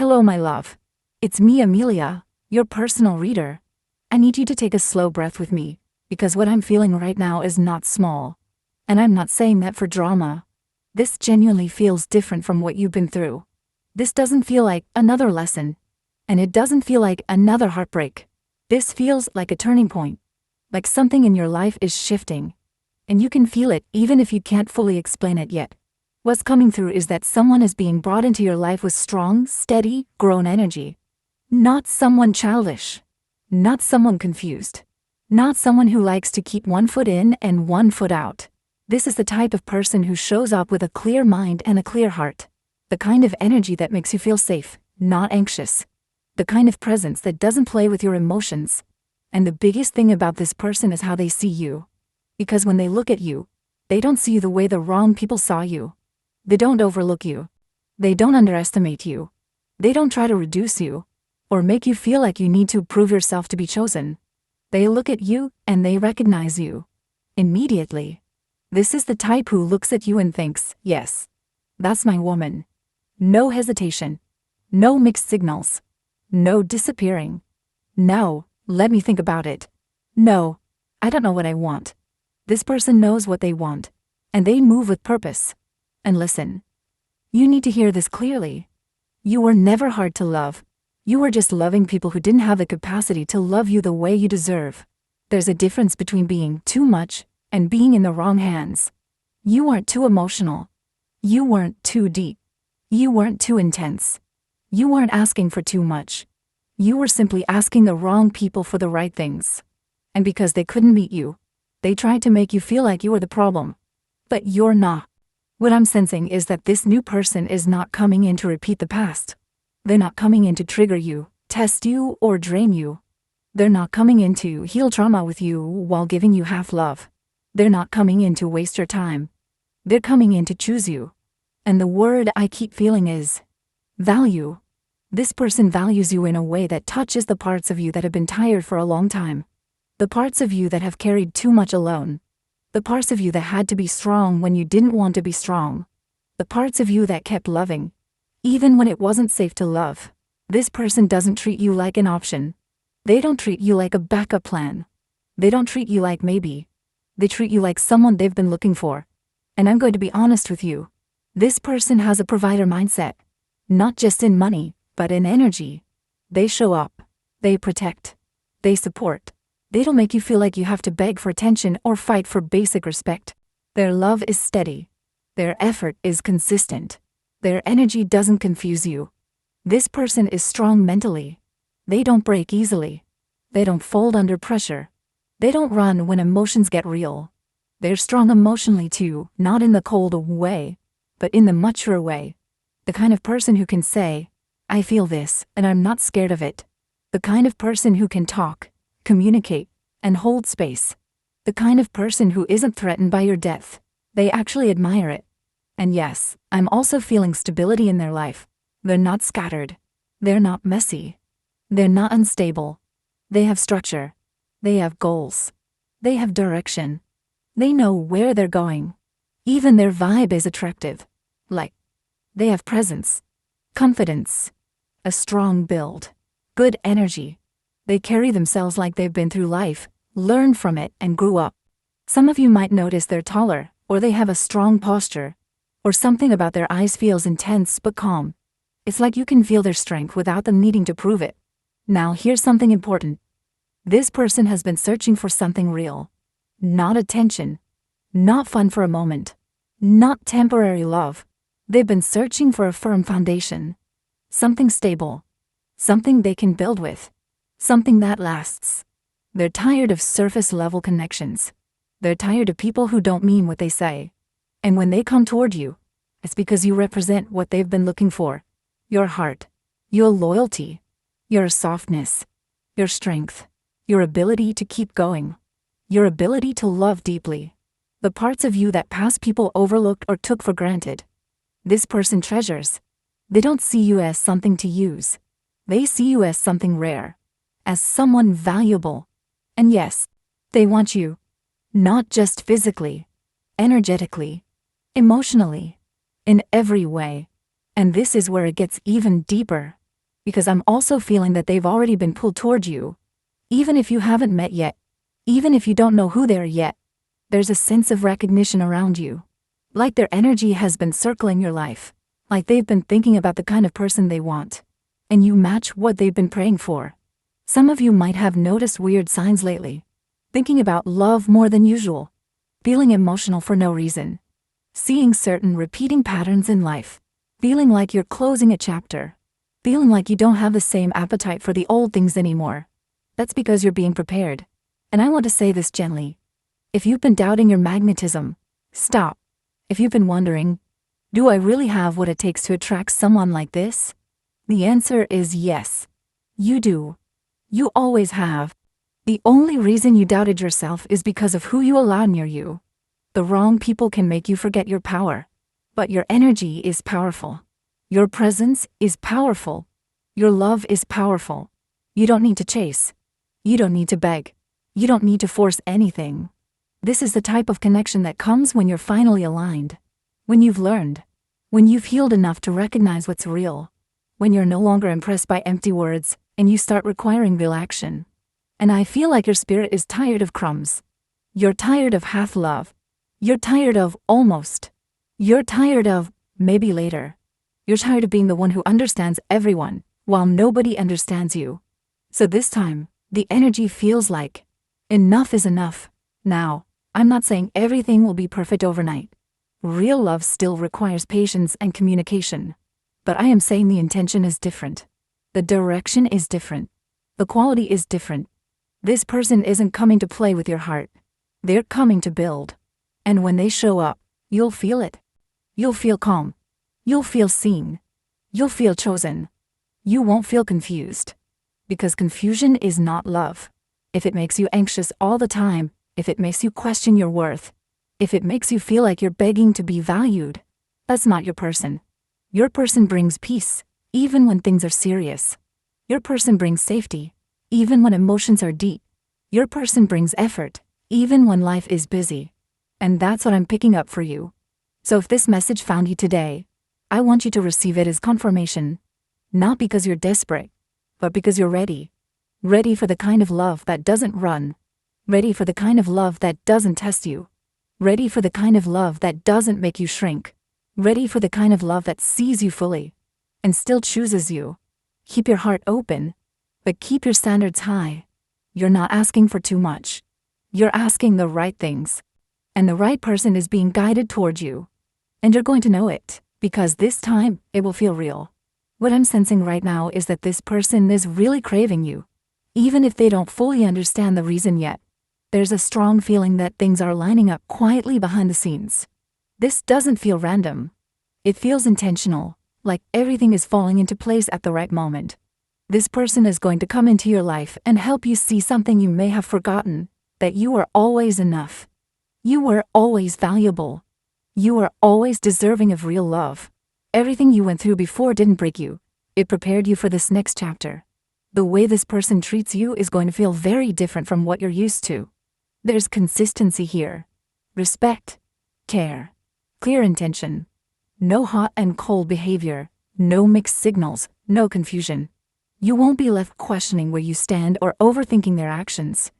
Hello, my love. It's me, Amelia, your personal reader. I need you to take a slow breath with me, because what I'm feeling right now is not small. And I'm not saying that for drama. This genuinely feels different from what you've been through. This doesn't feel like another lesson. And it doesn't feel like another heartbreak. This feels like a turning point. Like something in your life is shifting. And you can feel it even if you can't fully explain it yet. What's coming through is that someone is being brought into your life with strong, steady, grown energy. Not someone childish. Not someone confused. Not someone who likes to keep one foot in and one foot out. This is the type of person who shows up with a clear mind and a clear heart. The kind of energy that makes you feel safe, not anxious. The kind of presence that doesn't play with your emotions. And the biggest thing about this person is how they see you. Because when they look at you, they don't see you the way the wrong people saw you. They don't overlook you. They don't underestimate you. They don't try to reduce you, or make you feel like you need to prove yourself to be chosen. They look at you and they recognize you. Immediately. This is the type who looks at you and thinks, yes, that's my woman. No hesitation. No mixed signals. No disappearing. No, let me think about it. No, I don't know what I want. This person knows what they want, and they move with purpose. And listen, you need to hear this clearly. You were never hard to love. You were just loving people who didn't have the capacity to love you the way you deserve. There's a difference between being too much and being in the wrong hands. You weren't too emotional. You weren't too deep. You weren't too intense. You weren't asking for too much. You were simply asking the wrong people for the right things. And because they couldn't meet you, they tried to make you feel like you were the problem. But you're not. What I'm sensing is that this new person is not coming in to repeat the past. They're not coming in to trigger you, test you, or drain you. They're not coming in to heal trauma with you while giving you half love. They're not coming in to waste your time. They're coming in to choose you. And the word I keep feeling is value. This person values you in a way that touches the parts of you that have been tired for a long time. The parts of you that have carried too much alone. The parts of you that had to be strong when you didn't want to be strong. The parts of you that kept loving, even when it wasn't safe to love. This person doesn't treat you like an option. They don't treat you like a backup plan. They don't treat you like maybe. They treat you like someone they've been looking for. And I'm going to be honest with you. This person has a provider mindset. Not just in money, but in energy. They show up. They protect. They support. They don't make you feel like you have to beg for attention or fight for basic respect. Their love is steady. Their effort is consistent. Their energy doesn't confuse you. This person is strong mentally. They don't break easily. They don't fold under pressure. They don't run when emotions get real. They're strong emotionally too, not in the cold way, but in the mature way. The kind of person who can say, I feel this, and I'm not scared of it. The kind of person who can talk, communicate, and hold space. The kind of person who isn't threatened by your death. They actually admire it. And yes, I'm also feeling stability in their life. They're not scattered. They're not messy. They're not unstable. They have structure. They have goals. They have direction. They know where they're going. Even their vibe is attractive. Like, they have presence, confidence, a strong build, good energy. They carry themselves like they've been through life, learned from it, and grew up. Some of you might notice they're taller, or they have a strong posture, or something about their eyes feels intense but calm. It's like you can feel their strength without them needing to prove it. Now here's something important. This person has been searching for something real. Not attention. Not fun for a moment. Not temporary love. They've been searching for a firm foundation. Something stable. Something they can build with. Something that lasts. They're tired of surface-level connections. They're tired of people who don't mean what they say. And when they come toward you, it's because you represent what they've been looking for. Your heart. Your loyalty. Your softness. Your strength. Your ability to keep going. Your ability to love deeply. The parts of you that past people overlooked or took for granted. This person treasures. They don't see you as something to use. They see you as something rare. As someone valuable. And yes, they want you. Not just physically. Energetically. Emotionally. In every way. And this is where it gets even deeper. Because I'm also feeling that they've already been pulled toward you. Even if you haven't met yet, even if you don't know who they are yet, there's a sense of recognition around you. Like their energy has been circling your life. Like they've been thinking about the kind of person they want. And you match what they've been praying for. Some of you might have noticed weird signs lately. Thinking about love more than usual. Feeling emotional for no reason. Seeing certain repeating patterns in life. Feeling like you're closing a chapter. Feeling like you don't have the same appetite for the old things anymore. That's because you're being prepared. And I want to say this gently. If you've been doubting your magnetism, stop. If you've been wondering, do I really have what it takes to attract someone like this? The answer is yes. You do. You always have. The only reason you doubted yourself is because of who you allow near you. The wrong people can make you forget your power. But your energy is powerful. Your presence is powerful. Your love is powerful. You don't need to chase. You don't need to beg. You don't need to force anything. This is the type of connection that comes when you're finally aligned. When you've learned. When you've healed enough to recognize what's real. When you're no longer impressed by empty words, and you start requiring real action. And I feel like your spirit is tired of crumbs. You're tired of half love. You're tired of almost. You're tired of maybe later. You're tired of being the one who understands everyone, while nobody understands you. So this time, the energy feels like enough is enough. Now, I'm not saying everything will be perfect overnight. Real love still requires patience and communication. But I am saying the intention is different. The direction is different. The quality is different. This person isn't coming to play with your heart. They're coming to build. And when they show up, you'll feel it. You'll feel calm. You'll feel seen. You'll feel chosen. You won't feel confused. Because confusion is not love. If it makes you anxious all the time, if it makes you question your worth, if it makes you feel like you're begging to be valued, that's not your person. Your person brings peace, even when things are serious. Your person brings safety, even when emotions are deep. Your person brings effort, even when life is busy. And that's what I'm picking up for you. So if this message found you today, I want you to receive it as confirmation. Not because you're desperate, but because you're ready. Ready for the kind of love that doesn't run. Ready for the kind of love that doesn't test you. Ready for the kind of love that doesn't make you shrink. Ready for the kind of love that sees you fully and still chooses you. Keep your heart open, but keep your standards high. You're not asking for too much. You're asking the right things. And the right person is being guided toward you. And you're going to know it, because this time, it will feel real. What I'm sensing right now is that this person is really craving you. Even if they don't fully understand the reason yet, there's a strong feeling that things are lining up quietly behind the scenes. This doesn't feel random. It feels intentional, like everything is falling into place at the right moment. This person is going to come into your life and help you see something you may have forgotten, that you are always enough. You were always valuable. You are always deserving of real love. Everything you went through before didn't break you. It prepared you for this next chapter. The way this person treats you is going to feel very different from what you're used to. There's consistency here. Respect. Care. Clear intention. No hot and cold behavior. No mixed signals. No confusion. You won't be left questioning where you stand or overthinking their actions.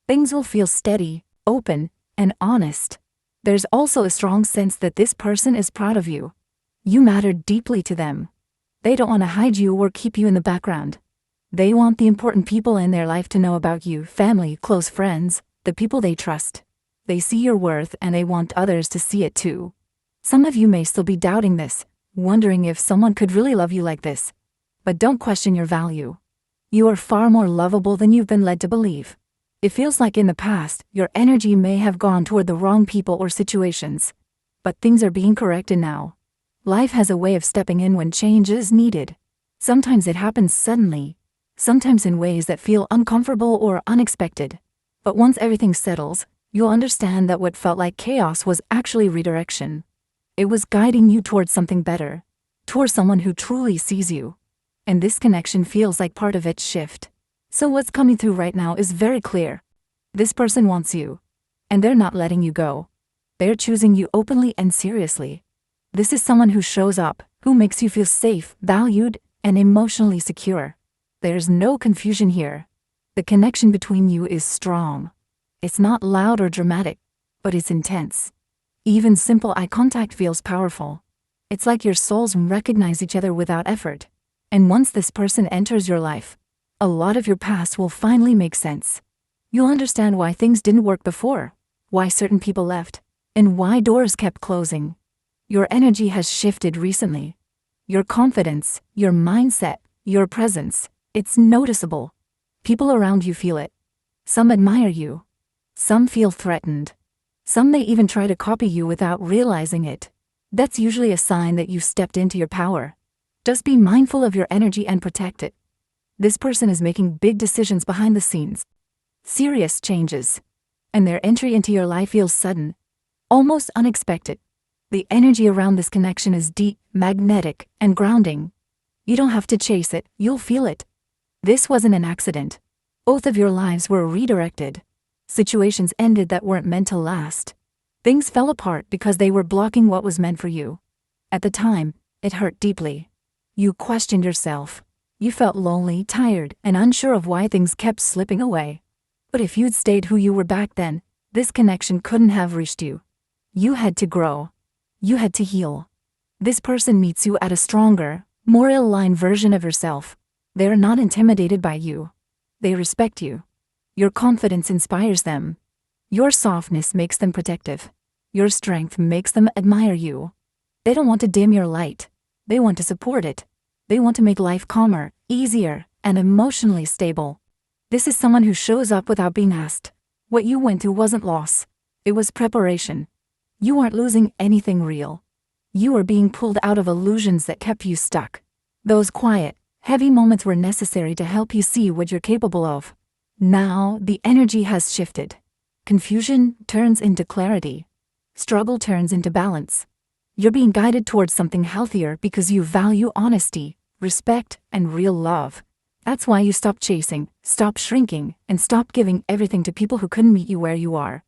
Things will feel steady, open, and honest. There's also a strong sense that this person is proud of you. You matter deeply to them. They don't want to hide you or keep you in the background. They want the important people in their life to know about you, family, close friends, the people they trust. They see your worth and they want others to see it too. Some of you may still be doubting this, wondering if someone could really love you like this. But don't question your value. You are far more lovable than you've been led to believe. It feels like in the past, your energy may have gone toward the wrong people or situations. But things are being corrected now. Life has a way of stepping in when change is needed. Sometimes it happens suddenly. Sometimes in ways that feel uncomfortable or unexpected. But once everything settles, you'll understand that what felt like chaos was actually redirection. It was guiding you towards something better. Towards someone who truly sees you. And this connection feels like part of its shift. So what's coming through right now is very clear. This person wants you. And they're not letting you go. They're choosing you openly and seriously. This is someone who shows up, who makes you feel safe, valued, and emotionally secure. There's no confusion here. The connection between you is strong. It's not loud or dramatic, but it's intense. Even simple eye contact feels powerful. It's like your souls recognize each other without effort. And once this person enters your life, a lot of your past will finally make sense. You'll understand why things didn't work before, why certain people left, and why doors kept closing. Your energy has shifted recently. Your confidence, your mindset, your presence, it's noticeable. People around you feel it. Some admire you. Some feel threatened. Some may even try to copy you without realizing it. That's usually a sign that you've stepped into your power. Just be mindful of your energy and protect it. This person is making big decisions behind the scenes. Serious changes. And their entry into your life feels sudden, almost unexpected. The energy around this connection is deep, magnetic, and grounding. You don't have to chase it, you'll feel it. This wasn't an accident. Both of your lives were redirected. Situations ended that weren't meant to last. Things fell apart because they were blocking what was meant for you. At the time, it hurt deeply. You questioned yourself. You felt lonely, tired, and unsure of why things kept slipping away. But if you'd stayed who you were back then, this connection couldn't have reached you. You had to grow. You had to heal. This person meets you at a stronger, more aligned version of yourself. They're not intimidated by you. They respect you. Your confidence inspires them. Your softness makes them protective. Your strength makes them admire you. They don't want to dim your light. They want to support it. They want to make life calmer, easier, and emotionally stable. This is someone who shows up without being asked. What you went through wasn't loss. It was preparation. You aren't losing anything real. You are being pulled out of illusions that kept you stuck. Those quiet, heavy moments were necessary to help you see what you're capable of. Now, the energy has shifted. Confusion turns into clarity. Struggle turns into balance. You're being guided towards something healthier because you value honesty, respect, and real love. That's why you stopped chasing, stopped shrinking, and stopped giving everything to people who couldn't meet you where you are.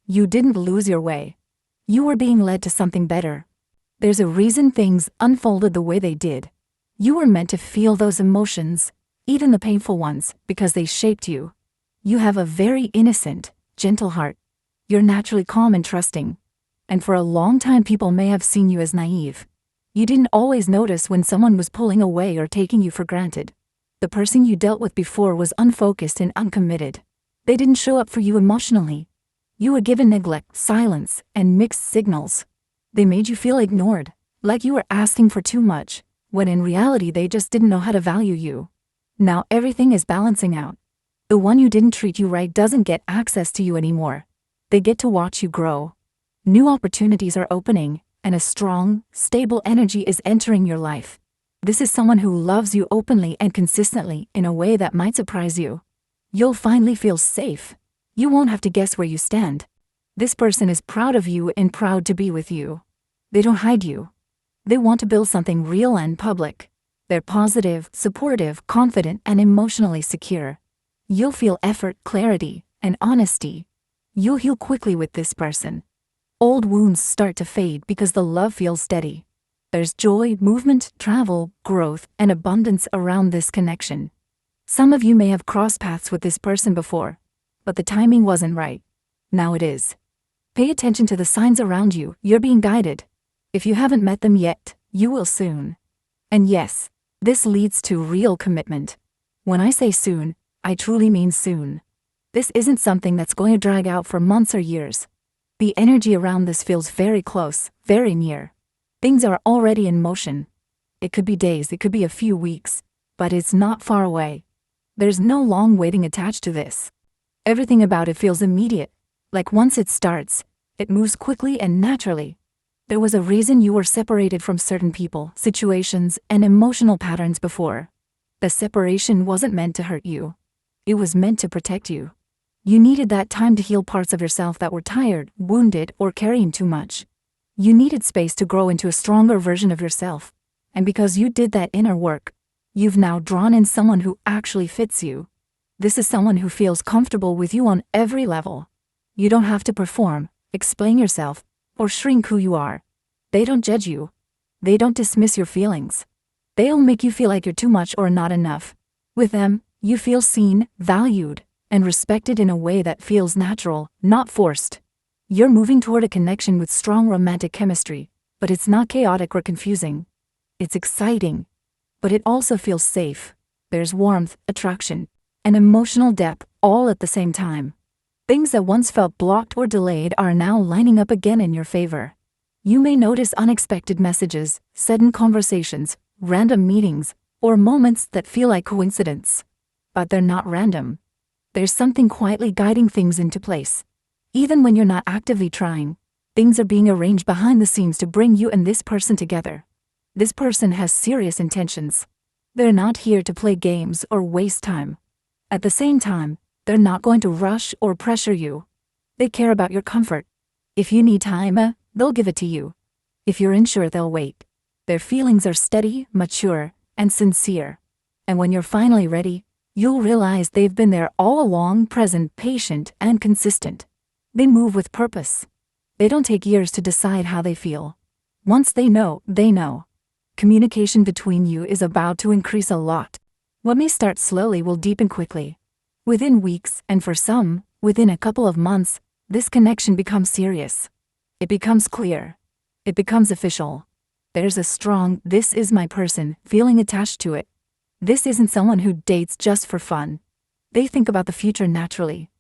You didn't lose your way. You were being led to something better. There's a reason things unfolded the way they did. You were meant to feel those emotions, even the painful ones, because they shaped you. You have a very innocent, gentle heart. You're naturally calm and trusting. And for a long time people may have seen you as naive. You didn't always notice when someone was pulling away or taking you for granted. The person you dealt with before was unfocused and uncommitted. They didn't show up for you emotionally. You were given neglect, silence, and mixed signals. They made you feel ignored, like you were asking for too much, when in reality they just didn't know how to value you. Now everything is balancing out. The one who didn't treat you right doesn't get access to you anymore. They get to watch you grow. New opportunities are opening, and a strong, stable energy is entering your life. This is someone who loves you openly and consistently in a way that might surprise you. You'll finally feel safe. You won't have to guess where you stand. This person is proud of you and proud to be with you. They don't hide you. They want to build something real and public. They're positive, supportive, confident, and emotionally secure. You'll feel effort, clarity, and honesty. You'll heal quickly with this person. Old wounds start to fade because the love feels steady. There's joy, movement, travel, growth, and abundance around this connection. Some of you may have crossed paths with this person before, but the timing wasn't right. Now it is. Pay attention to the signs around you. You're being guided. If you haven't met them yet, you will soon. And yes, this leads to real commitment. When I say soon, I truly mean soon. This isn't something that's going to drag out for months or years. The energy around this feels very close, very near. Things are already in motion. It could be days, it could be a few weeks, but it's not far away. There's no long waiting attached to this. Everything about it feels immediate, like once it starts, it moves quickly and naturally. There was a reason you were separated from certain people, situations, and emotional patterns before. The separation wasn't meant to hurt you. It was meant to protect you. You needed that time to heal parts of yourself that were tired, wounded, or carrying too much. You needed space to grow into a stronger version of yourself. And because you did that inner work, you've now drawn in someone who actually fits you. This is someone who feels comfortable with you on every level. You don't have to perform, explain yourself, or shrink who you are. They don't judge you. They don't dismiss your feelings. They'll make you feel like you're too much or not enough. With them, you feel seen, valued, and respected in a way that feels natural, not forced. You're moving toward a connection with strong romantic chemistry, but it's not chaotic or confusing. It's exciting, but it also feels safe. There's warmth, attraction, and emotional depth all at the same time. Things that once felt blocked or delayed are now lining up again in your favor. You may notice unexpected messages, sudden conversations, random meetings, or moments that feel like coincidence. But they're not random. There's something quietly guiding things into place. Even when you're not actively trying, things are being arranged behind the scenes to bring you and this person together. This person has serious intentions. They're not here to play games or waste time. At the same time, they're not going to rush or pressure you. They care about your comfort. If you need time, they'll give it to you. If you're unsure, they'll wait. Their feelings are steady, mature, and sincere. And when you're finally ready, you'll realize they've been there all along, present, patient, and consistent. They move with purpose. They don't take years to decide how they feel. Once they know, they know. Communication between you is about to increase a lot. What may start slowly will deepen quickly. Within weeks, and for some, within a couple of months, this connection becomes serious. It becomes clear. It becomes official. There's a strong, "this is my person," feeling attached to it. This isn't someone who dates just for fun. They think about the future naturally.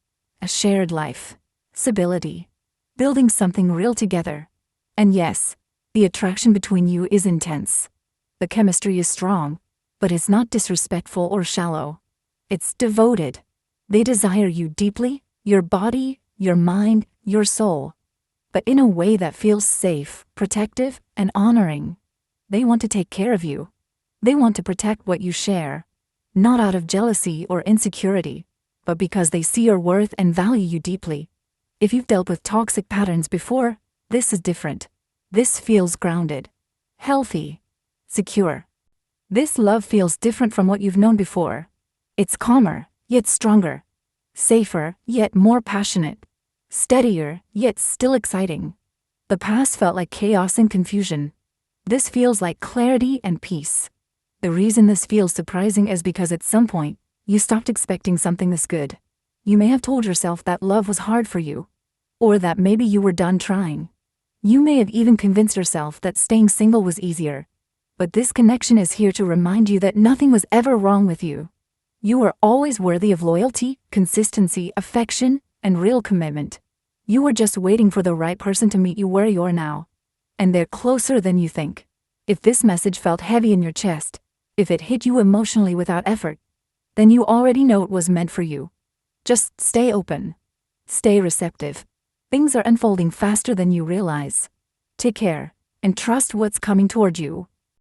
A shared life. Stability. Building something real together. And yes, the attraction between you is intense. The chemistry is strong, but it's not disrespectful or shallow. It's devoted. They desire you deeply, your body, your mind, your soul. But in a way that feels safe, protective, and honoring. They want to take care of you. They want to protect what you share. Not out of jealousy or insecurity, but because they see your worth and value you deeply. If you've dealt with toxic patterns before, this is different. This feels grounded, healthy, secure. This love feels different from what you've known before. It's calmer, yet stronger. Safer, yet more passionate. Steadier, yet still exciting. The past felt like chaos and confusion. This feels like clarity and peace. The reason this feels surprising is because at some point, you stopped expecting something this good. You may have told yourself that love was hard for you, or that maybe you were done trying. You may have even convinced yourself that staying single was easier. But this connection is here to remind you that nothing was ever wrong with you. You are always worthy of loyalty, consistency, affection, and real commitment. You are just waiting for the right person to meet you where you are now. And they're closer than you think. If this message felt heavy in your chest, if it hit you emotionally without effort, then you already know it was meant for you. Just stay open. Stay receptive. Things are unfolding faster than you realize. Take care, and trust what's coming toward you.